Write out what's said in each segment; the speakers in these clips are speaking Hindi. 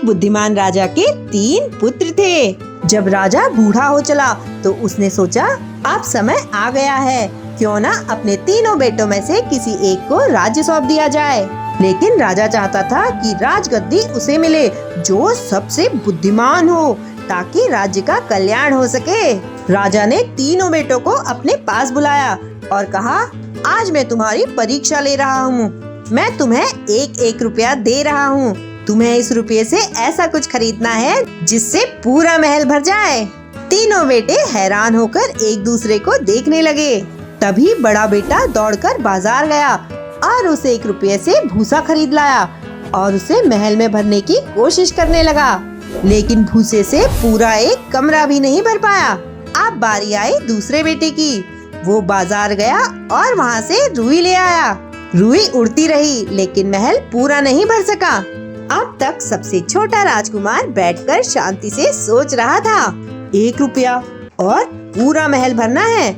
एक बुद्धिमान राजा के 3 पुत्र थे। जब राजा बूढ़ा हो चला तो उसने सोचा अब समय आ गया है, क्यों ना अपने तीनों बेटों में से किसी एक को राज्य सौंप दिया जाए। लेकिन राजा चाहता था कि राजगद्दी उसे मिले जो सबसे बुद्धिमान हो, ताकि राज्य का कल्याण हो सके। राजा ने तीनों बेटों को अपने पास बुलाया और कहा, आज मैं तुम्हारी परीक्षा ले रहा हूँ। मैं तुम्हें 1-1 रुपया दे रहा हूँ। तुम्हें इस रुपये से ऐसा कुछ खरीदना है जिससे पूरा महल भर जाए। तीनों बेटे हैरान होकर एक दूसरे को देखने लगे। तभी बड़ा बेटा दौड़कर बाजार गया और उस 1 रुपये से भूसा खरीद लाया और उसे महल में भरने की कोशिश करने लगा। लेकिन भूसे से पूरा एक कमरा भी नहीं भर पाया। अब बारी आई दूसरे बेटे की। वो बाजार गया और वहाँ से रुई ले आया। रुई उड़ती रही लेकिन महल पूरा नहीं भर सका। अब तक सबसे छोटा राजकुमार बैठकर शांति से सोच रहा था, 1 रुपया और पूरा महल भरना है,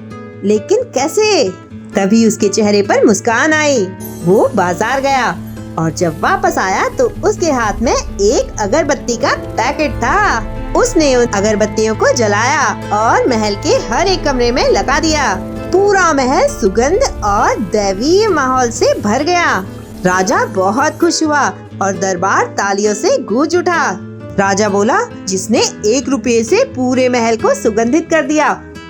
लेकिन कैसे? तभी उसके चेहरे पर मुस्कान आई। वो बाजार गया और जब वापस आया तो उसके हाथ में एक अगरबत्ती का पैकेट था। उसने उन अगरबत्तियों को जलाया और महल के हर एक कमरे में लगा दिया। पूरा महल सुगंध और दैवीय माहौल से भर गया। राजा बहुत खुश हुआ और दरबार तालियों से गूंज उठा। राजा बोला, जिसने 1 रुपये से पूरे महल को सुगंधित कर दिया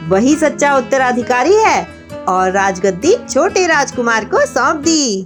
वही सच्चा उत्तराधिकारी है, और राजगद्दी छोटे राजकुमार को सौंप दी।